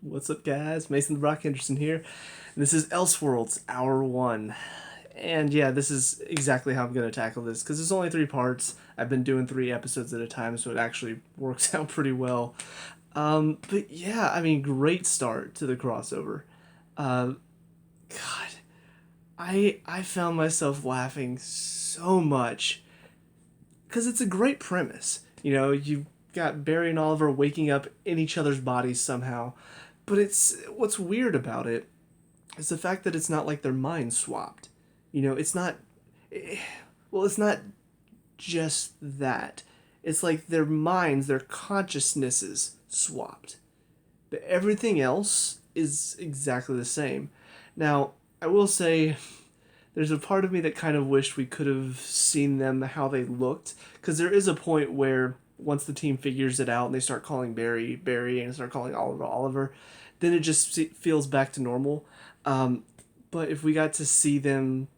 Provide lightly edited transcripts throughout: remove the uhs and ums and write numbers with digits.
What's up, guys? Mason the Rock Henderson here. And this is Elseworlds, Hour 1. And yeah, this is exactly how I'm going to tackle this because it's only 3 parts. I've been doing 3 episodes at a time, so it actually works out pretty well. But yeah, I mean, great start to the crossover. Uh, God, I found myself laughing so much because it's a great premise. You've got Barry and Oliver waking up in each other's bodies somehow. But it's what's weird about it is the fact that it's not like their minds swapped. It's not. Well, it's not just that. It's like their minds, their consciousnesses swapped. But everything else is exactly the same. Now, I will say there's a part of me that kind of wished we could have seen them how they looked, because there is a point where once the team figures it out and they start calling Barry Barry and start calling Oliver Oliver, then it just feels back to normal. But if we got to see them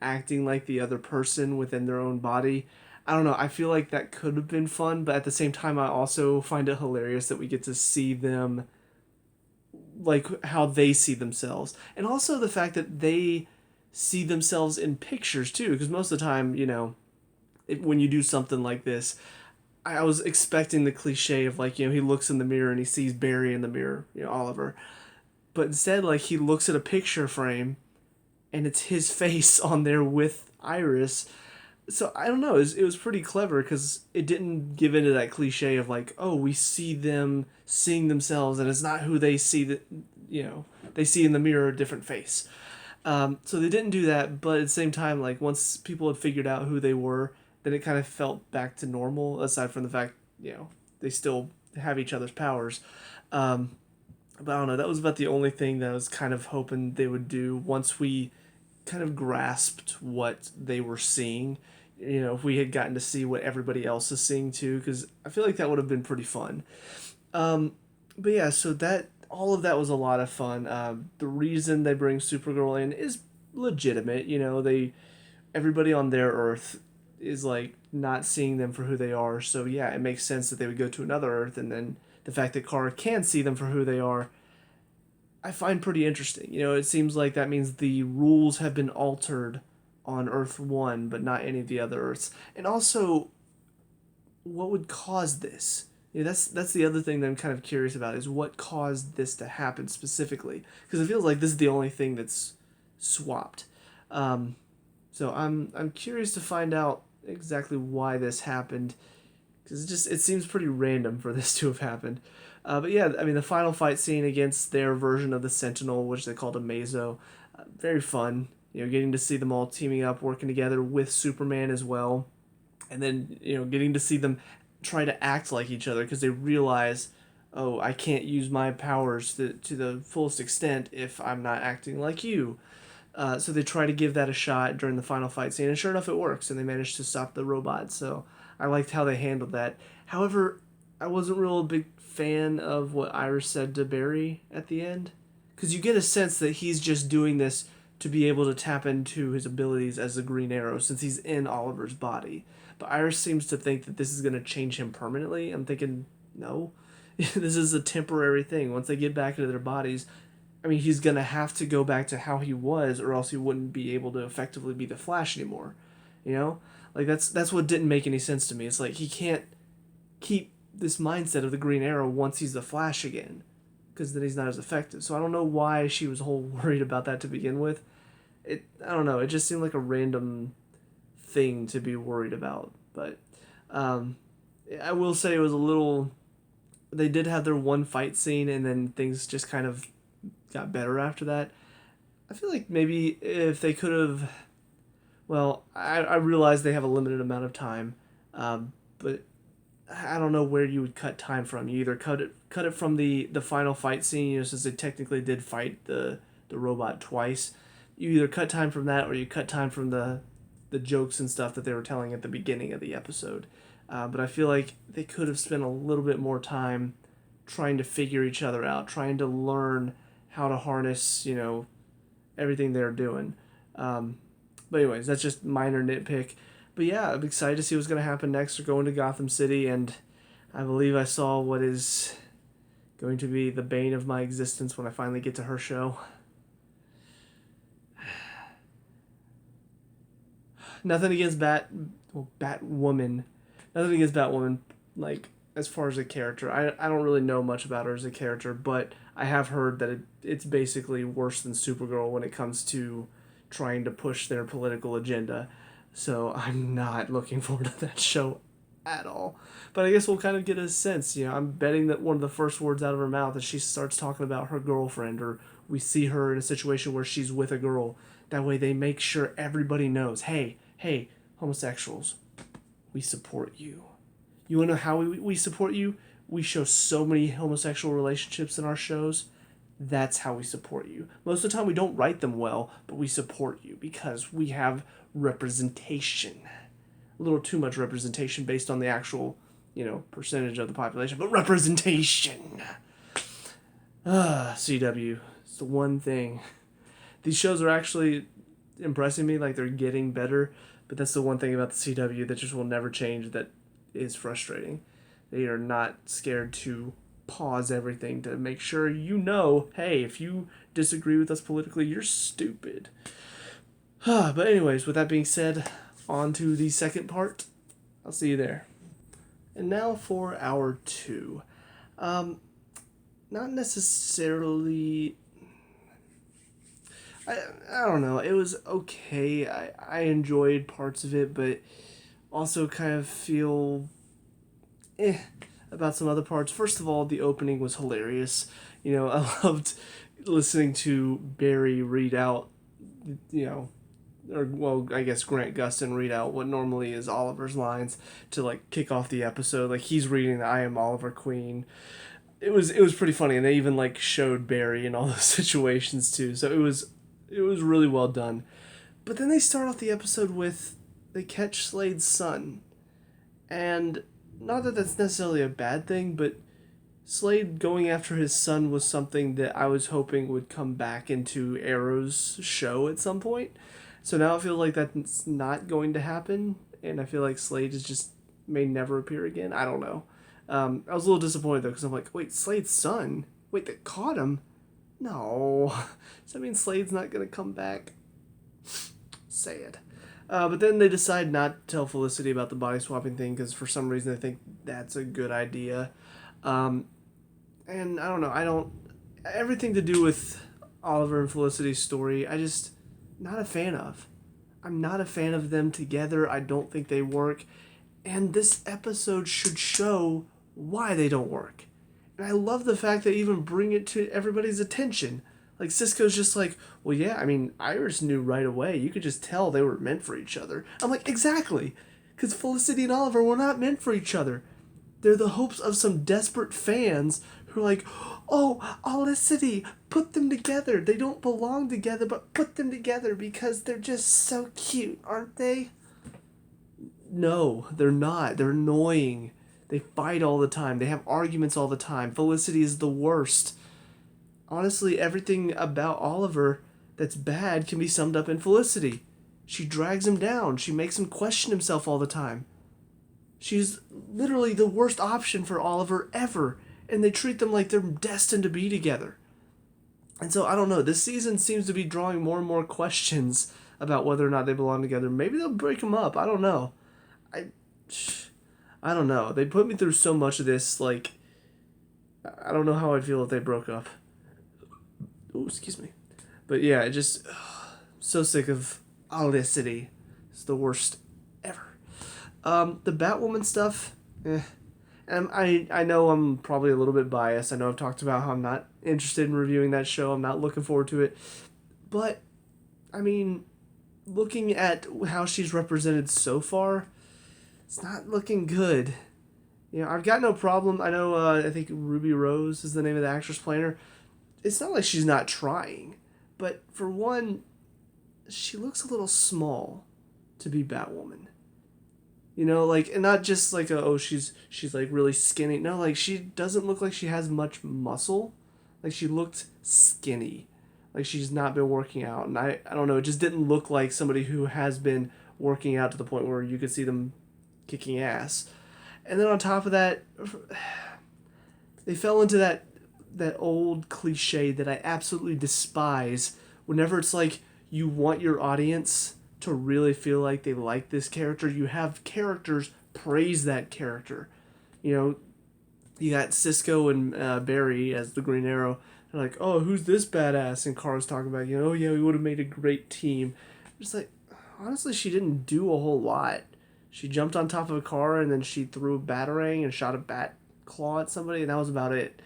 acting like the other person within their own body, I don't know. I feel like that could have been fun, but at the same time, I also find it hilarious that we get to see them like how they see themselves, and also the fact that they see themselves in pictures too. Because most of the time, when you do something like this, I was expecting the cliche of like he looks in the mirror and he sees Barry in the mirror, Oliver, but instead like he looks at a picture frame and it's his face on there with Iris. So I don't know. It was pretty clever because it didn't give into that cliche of like, oh, we see them seeing themselves and it's not who they see that they see in the mirror a different face. So they didn't do that, but at the same time, like once people had figured out who they were, then it kind of felt back to normal. Aside from the fact they still have each other's powers. Um, but I don't know. That was about the only thing that I was kind of hoping they would do once we kind of grasped what they were seeing. If we had gotten to see what everybody else is seeing too, because I feel like that would have been pretty fun. Um, but yeah, so that all of that was a lot of fun. The reason they bring Supergirl in is legitimate. They everybody on their Earth is like not seeing them for who they are. So yeah, it makes sense that they would go to another Earth, and then the fact that Kara can see them for who they are, I find pretty interesting. It seems like that means the rules have been altered on Earth 1, but not any of the other Earths. And also, what would cause this? That's the other thing that I'm kind of curious about is what caused this to happen specifically, because it feels like this is the only thing that's swapped. Um, so I'm curious to find out exactly why this happened, because it seems pretty random for this to have happened. But yeah, I mean the final fight scene against their version of the Sentinel, which they called a Mazo, very fun. Getting to see them all teaming up, working together with Superman as well, and then getting to see them try to act like each other because they realize, oh, I can't use my powers to the fullest extent if I'm not acting like you. So they try to give that a shot during the final fight scene, and sure enough, it works, and they manage to stop the robot. So I liked how they handled that. However, I wasn't real a big fan of what Iris said to Barry at the end, because you get a sense that he's just doing this to be able to tap into his abilities as the Green Arrow since he's in Oliver's body. But Iris seems to think that this is going to change him permanently. I'm thinking, no, this is a temporary thing. Once they get back into their bodies, I mean, he's gonna have to go back to how he was, or else he wouldn't be able to effectively be the Flash anymore. You know, like that's what didn't make any sense to me. It's like he can't keep this mindset of the Green Arrow once he's the Flash again, because then he's not as effective. So I don't know why she was whole worried about that to begin with. I don't know. It just seemed like a random thing to be worried about. But um, I will say it was a little. They did have their one fight scene, and then things just kind of got better after that. I feel like maybe if they could have, well, I realize they have a limited amount of time, but I don't know where you would cut time from. You either cut it from the final fight scene, since they technically did fight the robot twice. You either cut time from that, or you cut time from the jokes and stuff that they were telling at the beginning of the episode. But I feel like they could have spent a little bit more time trying to figure each other out, trying to learn how to harness, everything they're doing. Um, but anyways, that's just minor nitpick. But yeah, I'm excited to see what's going to happen next. We're going to Gotham City, and I believe I saw what is going to be the bane of my existence when I finally get to her show. Nothing against Batwoman. Nothing against Batwoman, like, as far as a character. I don't really know much about her as a character, but I have heard that it's basically worse than Supergirl when it comes to trying to push their political agenda. So I'm not looking forward to that show at all. But I guess we'll kind of get a sense. I'm betting that one of the first words out of her mouth is she starts talking about her girlfriend, or we see her in a situation where she's with a girl. That way they make sure everybody knows, hey, homosexuals, we support you. You want to know how we support you? We show so many homosexual relationships in our shows. That's how we support you. Most of the time we don't write them well, but we support you because we have representation. A little too much representation based on the actual, percentage of the population, but representation. CW. It's the one thing. These shows are actually impressing me, like they're getting better, but that's the one thing about the CW that just will never change, that is frustrating. They are not scared to pause everything to make sure hey, if you disagree with us politically, you're stupid. But anyways, with that being said, on to the second part. I'll see you there. And now for hour 2. Not necessarily... I don't know. It was okay. I enjoyed parts of it, but also kind of feel about some other parts. First of all, the opening was hilarious. I loved listening to Barry read out, I guess Grant Gustin read out what normally is Oliver's lines to, like, kick off the episode. Like, he's reading the I Am Oliver Queen. It was pretty funny, and they even, like, showed Barry in all those situations, too. So it was really well done. But then they start off the episode with they catch Slade's son. And not that that's necessarily a bad thing, but Slade going after his son was something that I was hoping would come back into Arrow's show at some point. So now I feel like that's not going to happen, and I feel like Slade may never appear again. I don't know. I was a little disappointed, though, because I'm like, wait, Slade's son? Wait, they caught him? No. Does that mean Slade's not going to come back? Sad. But then they decide not to tell Felicity about the body swapping thing, because for some reason they think that's a good idea. And I don't know. Everything to do with Oliver and Felicity's story, not a fan of. I'm not a fan of them together. I don't think they work. And this episode should show why they don't work. And I love the fact they even bring it to everybody's attention. Like, Cisco's just like, well, yeah, I mean, Iris knew right away. You could just tell they were meant for each other. I'm like, exactly. Because Felicity and Oliver were not meant for each other. They're the hopes of some desperate fans who are like, oh, Olicity, put them together. They don't belong together, but put them together because they're just so cute, aren't they? No, they're not. They're annoying. They fight all the time. They have arguments all the time. Felicity is the worst. Honestly, everything about Oliver that's bad can be summed up in Felicity. She drags him down. She makes him question himself all the time. She's literally the worst option for Oliver ever, and they treat them like they're destined to be together. And so, I don't know, this season seems to be drawing more and more questions about whether or not they belong together. Maybe they'll break them up. I don't know. I don't know. They put me through so much of this, like, I don't know how I'd feel if they broke up. Oh, excuse me. But yeah, so sick of Olicity. It's the worst ever. The Batwoman stuff, And I know I'm probably a little bit biased. I know I've talked about how I'm not interested in reviewing that show. I'm not looking forward to it. But, I mean, looking at how she's represented so far, it's not looking good. I've got no problem. I know, I think Ruby Rose is the name of the actress playing her. It's not like she's not trying. But, for one, she looks a little small to be Batwoman. And not just like she's like really skinny. No, like she doesn't look like she has much muscle. Like she looked skinny. Like she's not been working out. And I don't know, it just didn't look like somebody who has been working out to the point where you could see them kicking ass. And then on top of that, they fell into that that old cliche that I absolutely despise. Whenever it's like you want your audience to really feel like they like this character, you have characters praise that character. You know, you got Cisco and Barry as the Green Arrow. They're like, oh, who's this badass? And Kara's talking about, oh yeah, we would have made a great team. Just like, honestly, she didn't do a whole lot. She jumped on top of a car and then she threw a batarang and shot a bat claw at somebody, and that was about it.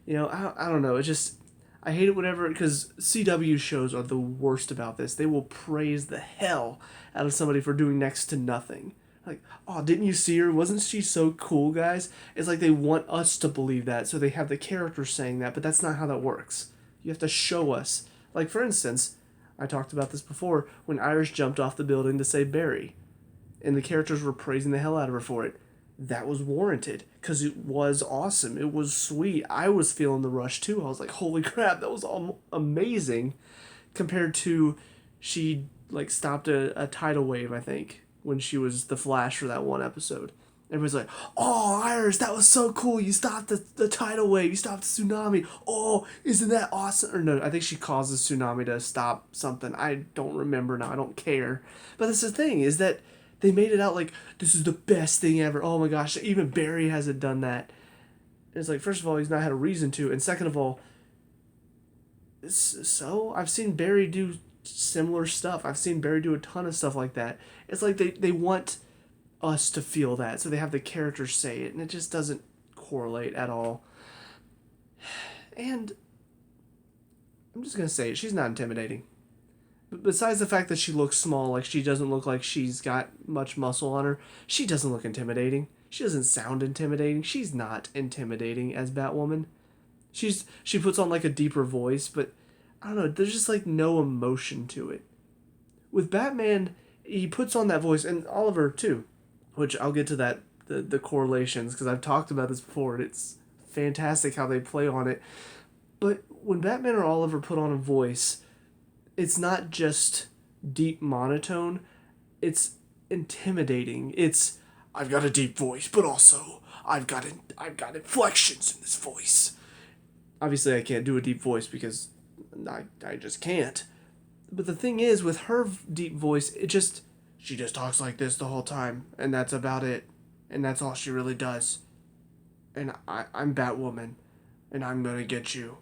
I don't know. It just, I hate it whenever, because CW shows are the worst about this. They will praise the hell out of somebody for doing next to nothing. Like, oh, didn't you see her? Wasn't she so cool, guys? It's like they want us to believe that, so they have the character saying that, but that's not how that works. You have to show us. Like, for instance, I talked about this before, when Iris jumped off the building to save Barry, and the characters were praising the hell out of her for it. That was warranted, because it was awesome. It was sweet. I was feeling the rush, too. I was like, holy crap, that was all amazing, compared to she, like, stopped a tidal wave, I think, when she was the Flash for that one episode. Everybody's like, oh, Iris, that was so cool. You stopped the tidal wave. You stopped the tsunami. Oh, isn't that awesome? Or no, I think she caused the tsunami to stop something. I don't remember now. I don't care. But that's the thing, is that they made it out like, this is the best thing ever. Oh my gosh, even Barry hasn't done that. And it's like, first of all, he's not had a reason to. And second of all, so I've seen Barry do similar stuff. I've seen Barry do a ton of stuff like that. It's like they want us to feel that, so they have the characters say it, and it just doesn't correlate at all. And I'm just gonna say it, she's not intimidating. But besides the fact that she looks small, like she doesn't look like she's got much muscle on her, she doesn't look intimidating. She doesn't sound intimidating. She's not intimidating as Batwoman. She puts on like a deeper voice, but I don't know, there's just like no emotion to it. With Batman, he puts on that voice, and Oliver too, which I'll get to that, the correlations, because I've talked about this before, and it's fantastic how they play on it. But when Batman or Oliver put on a voice, it's not just deep monotone, it's intimidating. It's, I've got a deep voice, but also I've got inflections in this voice. Obviously, I can't do a deep voice because I just can't. But the thing is, with her deep voice, she just talks like this the whole time, and that's about it. And that's all she really does. And I'm Batwoman, and I'm gonna get you.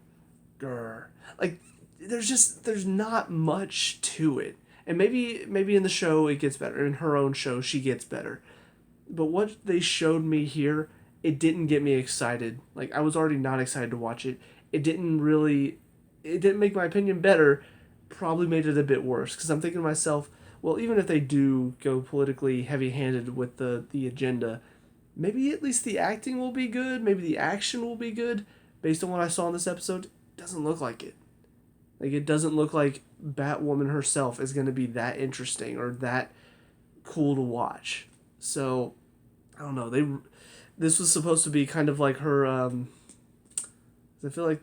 Grr. Like, there's not much to it. And maybe in the show it gets better. In her own show, she gets better. But what they showed me here, it didn't get me excited. Like, I was already not excited to watch it. It didn't make my opinion better, probably made it a bit worse. Because I'm thinking to myself, well, even if they do go politically heavy-handed with the agenda, maybe at least the acting will be good, maybe the action will be good. Based on what I saw in this episode, it doesn't look like it. Like, it doesn't look like Batwoman herself is going to be that interesting or that cool to watch. So, I don't know. This was supposed to be kind of like her, I feel like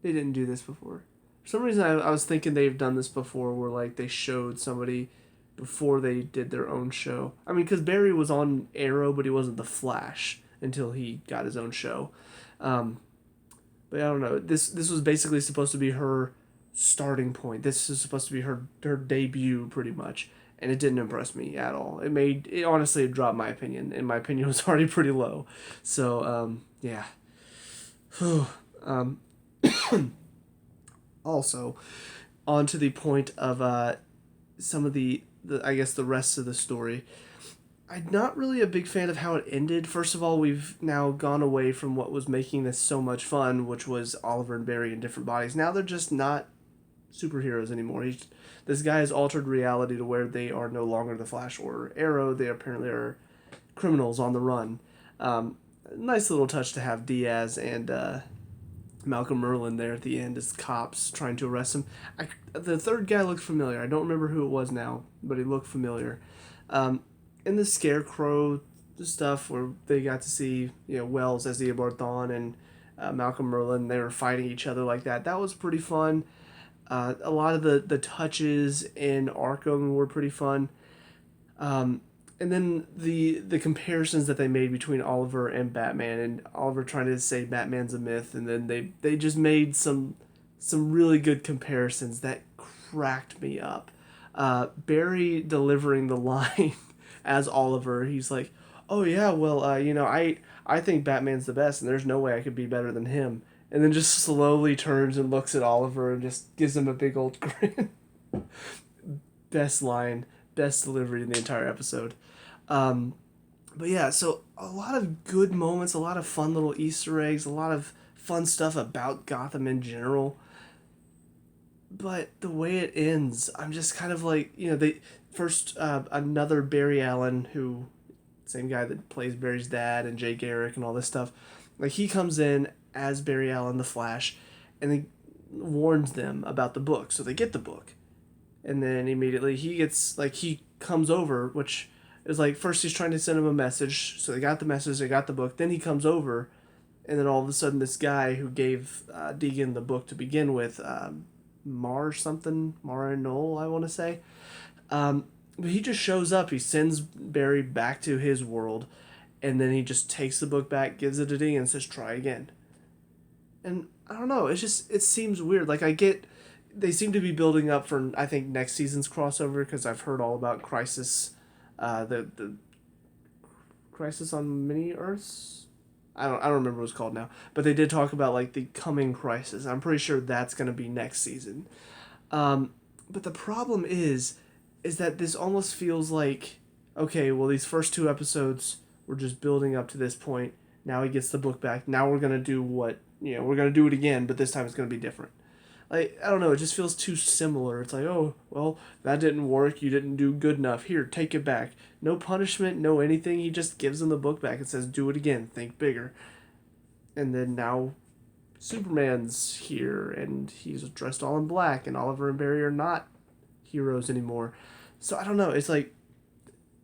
they didn't do this before. For some reason, I was thinking they've done this before, where like they showed somebody before they did their own show. I mean, because Barry was on Arrow, but he wasn't the Flash until he got his own show. But I don't know. This was basically supposed to be her starting point. This is supposed to be her debut, pretty much, and it didn't impress me at all. It honestly dropped my opinion, and my opinion was already pretty low. So yeah. Also, on to the point of some of the I guess the rest of the story. I'm not really a big fan of how it ended. First of all, we've now gone away from what was making this so much fun, which was Oliver and Barry in different bodies. Now they're just not superheroes anymore. This guy has altered reality to where they are no longer the Flash or Arrow. They apparently are criminals on the run. Nice little touch to have Diaz and Malcolm Merlyn there at the end as cops trying to arrest him. The third guy looked familiar. I don't remember who it was now, but he looked familiar. And the Scarecrow stuff where they got to see, Wells as the Barthon and Malcolm Merlyn, they were fighting each other like that. That was pretty fun. A lot of the touches in Arkham were pretty fun. And then the comparisons that they made between Oliver and Batman, and Oliver trying to say Batman's a myth, and then they just made some really good comparisons that cracked me up. Barry delivering the line as Oliver, he's like, "Oh yeah, well, I think Batman's the best, and there's no way I could be better than him." And then just slowly turns and looks at Oliver and just gives him a big old grin. Best line, best delivery in the entire episode. Um, but yeah, so a lot of good moments, a lot of fun little Easter eggs, a lot of fun stuff about Gotham in general. But the way it ends, I'm just kind of like, they first another Barry Allen, who same guy that plays Barry's dad and Jay Garrick and all this stuff, like he comes in as Barry Allen, the Flash, and he warns them about the book, so they get the book, and then immediately he comes over, which is like first he's trying to send him a message, so they got the message, they got the book, then he comes over, and then all of a sudden this guy who gave Deegan the book to begin with, Mara Knoll, I want to say. But he just shows up. He sends Barry back to his world, and then he just takes the book back, gives it to Deegan, and says, "Try again." And I don't know. It seems weird. Like they seem to be building up for I think next season's crossover because I've heard all about Crisis, the Crisis on Mini Earths. I don't remember what it's called now, but they did talk about like the coming Crisis. I'm pretty sure that's gonna be next season. But the problem is that this almost feels like, okay, well these first two episodes were just building up to this point. Now he gets the book back. Now we're gonna do we're gonna do it again, but this time it's gonna be different. Like, I don't know, it just feels too similar. It's like, oh, well, that didn't work, you didn't do good enough. Here, take it back. No punishment, no anything. He just gives him the book back and says, do it again, think bigger. And then now Superman's here, and he's dressed all in black, and Oliver and Barry are not heroes anymore. So I don't know, it's like,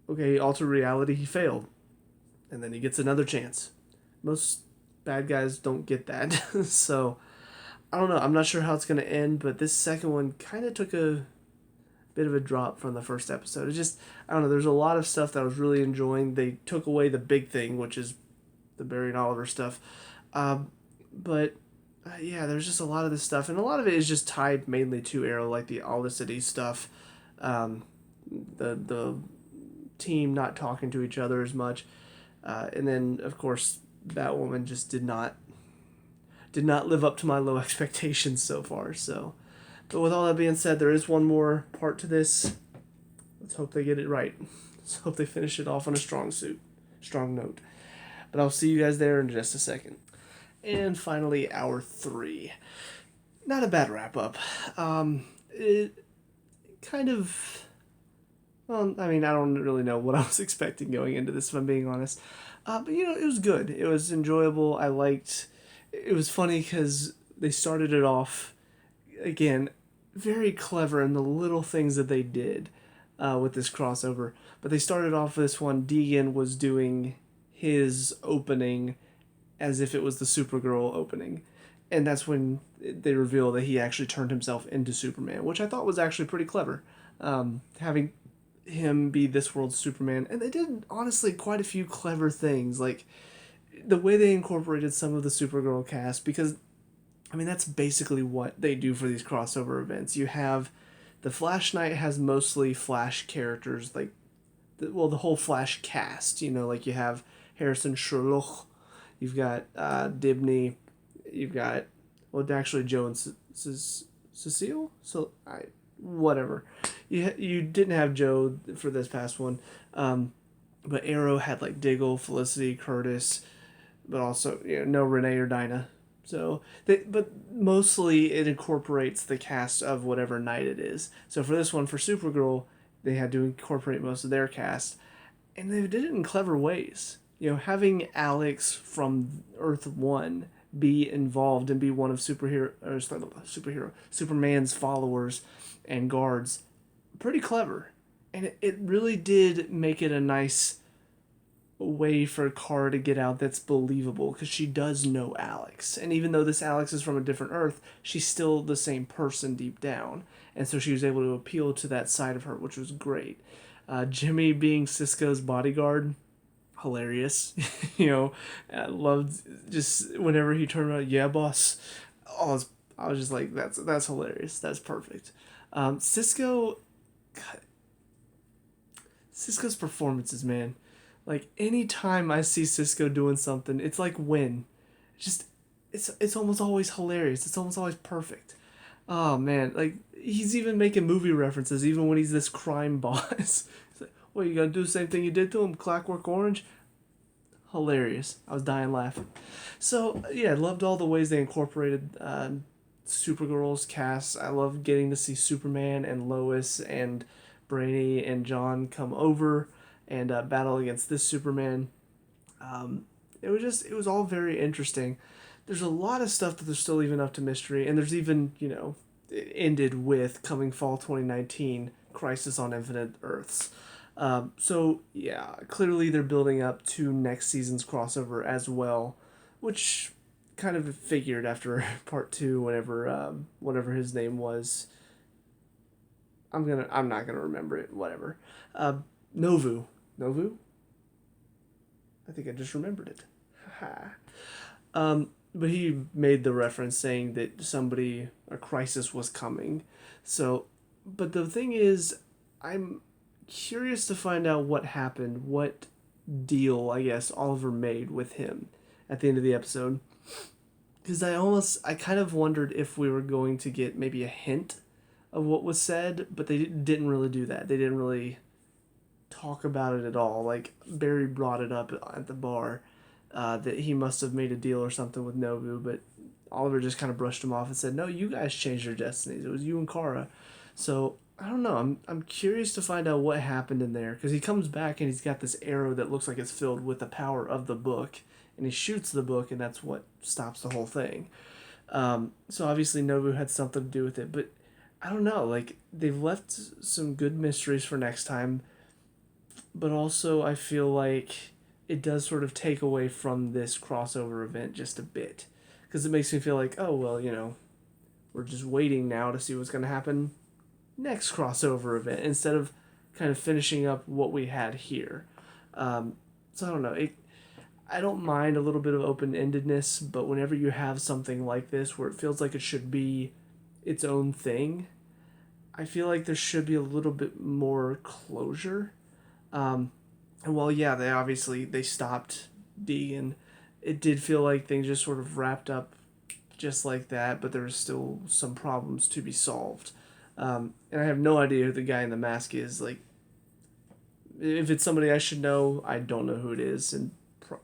okay, alter reality, he failed. And then he gets another chance. Most bad guys don't get that. So I don't know. I'm not sure how it's going to end, but this second one kind of took a bit of a drop from the first episode. It just, I don't know. There's a lot of stuff that I was really enjoying. They took away the big thing, which is the Barry and Oliver stuff. But yeah, there's just a lot of this stuff, and a lot of it is just tied mainly to Arrow, like the All-the-City stuff, the team not talking to each other as much, and then of course Batwoman just did not live up to my low expectations so far. So, but with all that being said, there is one more part to this. Let's hope they get it right. Let's hope they finish it off on a strong note. But I'll see you guys there in just a second. And finally, hour 3. Not a bad wrap up. It kind of, well, I mean, I don't really know what I was expecting going into this, if I'm being honest. But it was good. It was enjoyable. It was funny because they started it off, again, very clever in the little things that they did with this crossover. But they started off this one, Deegan was doing his opening as if it was the Supergirl opening. And that's when they reveal that he actually turned himself into Superman, which I thought was actually pretty clever. Having him be this world's Superman. And they did, honestly, quite a few clever things. Like, the way they incorporated some of the Supergirl cast, because, I mean, that's basically what they do for these crossover events. You have, the Flash Night has mostly Flash characters, like, the whole Flash cast, like you have Harrison Sherlock, you've got Dibney, you've got, well, actually Joe and Cecile? So, whatever. You didn't have Joe for this past one, but Arrow had, like, Diggle, Felicity, Curtis, but also no Renee or Dinah. So but mostly it incorporates the cast of whatever night it is. So for this one, for Supergirl, they had to incorporate most of their cast, and they did it in clever ways. Having Alex from Earth 1 be involved and be one of Superman's followers and guards, pretty clever, and it really did make it a nice way for Kara to get out that's believable, because she does know Alex, and even though this Alex is from a different Earth, she's still the same person deep down, and so she was able to appeal to that side of her, which was great. Jimmy being Cisco's bodyguard, hilarious. you know, I loved just whenever he turned around, yeah, boss. Oh, I was just like, that's hilarious. That's perfect. Cisco, God, Cisco's performances, man. Like anytime I see Cisco doing something, it's like win. Just it's almost always hilarious. It's almost always perfect. Oh man, like he's even making movie references even when he's this crime boss. He's like, "What, you gonna do the same thing you did to him, Clockwork Orange?" Hilarious. I was dying laughing. So yeah, I loved all the ways they incorporated Supergirl's cast. I love getting to see Superman and Lois and Brainy and John come over and battle against this Superman. Um, it was all very interesting. There's a lot of stuff that there's still even up to mystery, and there's even it ended with coming fall 2019 Crisis on Infinite Earths. So yeah, clearly they're building up to next season's crossover as well, which kind of figured after part two, whatever his name was. I'm not gonna remember it. Whatever. Uh, Novu. Novu. I think I just remembered it. But he made the reference saying that a crisis was coming. So, but the thing is, I'm curious to find out what happened, what deal, I guess, Oliver made with him at the end of the episode. Because I kind of wondered if we were going to get maybe a hint of what was said, but they didn't really do that. They didn't really talk about it at all. Like, Barry brought it up at the bar that he must have made a deal or something with Nobu, but Oliver just kind of brushed him off and said, "No, you guys changed your destinies. It was you and Kara." So I don't know. I'm curious to find out what happened in there because he comes back and he's got this arrow that looks like it's filled with the power of the book, and he shoots the book, and that's what stops the whole thing. So obviously Nobu had something to do with it, but I don't know. Like they've left some good mysteries for next time, but also I feel like it does sort of take away from this crossover event just a bit because it makes me feel like, oh well, we're just waiting now to see what's going to happen next crossover event instead of kind of finishing up what we had here. So I don't know. I don't mind a little bit of open endedness, but whenever you have something like this where it feels like it should be its own thing, I feel like there should be a little bit more closure. And while yeah, they stopped Deegan, it did feel like things just sort of wrapped up just like that, but there was still some problems to be solved. And I have no idea who the guy in the mask is. Like, if it's somebody I should know, I don't know who it is, and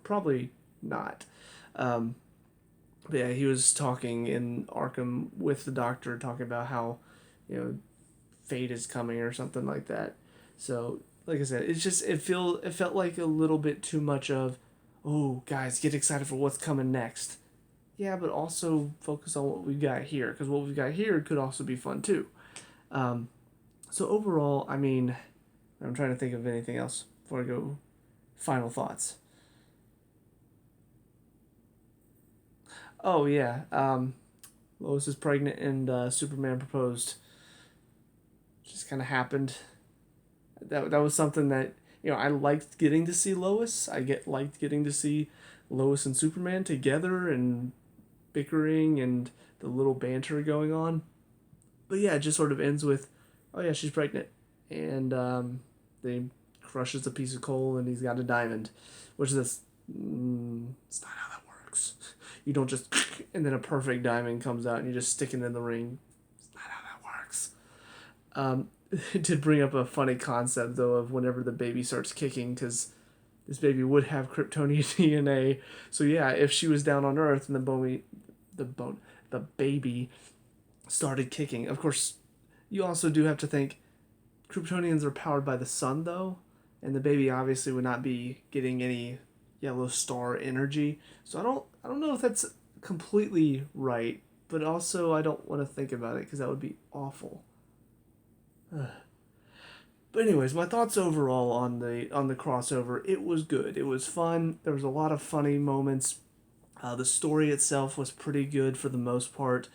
probably not. Um, but yeah, he was talking in Arkham with the doctor, talking about how, fate is coming or something like that. So, like I said, it felt like a little bit too much of, oh guys, get excited for what's coming next. Yeah, but also focus on what we've got here because what we've got here could also be fun too. Um, so overall, I mean, I'm trying to think of anything else before I go. Final thoughts. Oh yeah, Lois is pregnant and Superman proposed. Just kind of happened. That was something that I liked getting to see Lois. Liked getting to see Lois and Superman together and bickering and the little banter going on. But yeah, it just sort of ends with, oh yeah, she's pregnant, and they crushes a piece of coal and he's got a diamond, which is it's not how that works. You don't just and then a perfect diamond comes out and you just stick it in the ring. It's not how that works. It did bring up a funny concept though of whenever the baby starts kicking because this baby would have Kryptonian DNA. So yeah, if she was down on Earth and the baby started kicking, of course, you also do have to think Kryptonians are powered by the sun though, and the baby obviously would not be getting any yellow star energy. So I don't know if that's completely right, but also I don't want to think about it because that would be awful. But anyways, my thoughts overall on the crossover, it was good. It was fun. There was a lot of funny moments. The story itself was pretty good for the most part.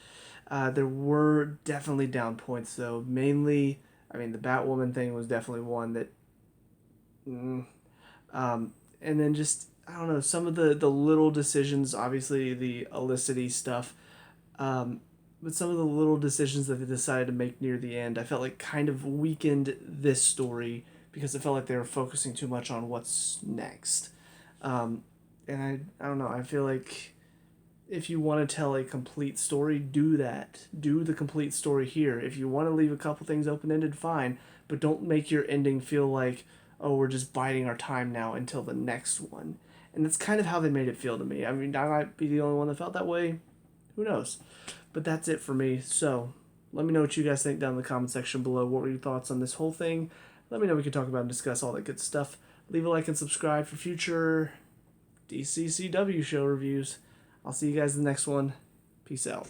There were definitely down points though. Mainly, I mean, the Batwoman thing was definitely one that Mm. And then just I don't know, some of the little decisions, obviously the Elicity stuff, um, but some of the little decisions that they decided to make near the end, I felt like kind of weakened this story because it felt like they were focusing too much on what's next. Um, and I don't know, I feel like if you want to tell a complete story, do that. Do the complete story here. If you want to leave a couple things open ended, fine, but don't make your ending feel like, oh, we're just biding our time now until the next one. And that's kind of how they made it feel to me. I mean, I might be the only one that felt that way. Who knows? But that's it for me. So let me know what you guys think down in the comment section below. What were your thoughts on this whole thing? Let me know. We can talk about and discuss all that good stuff. Leave a like and subscribe for future DCCW show reviews. I'll see you guys in the next one. Peace out.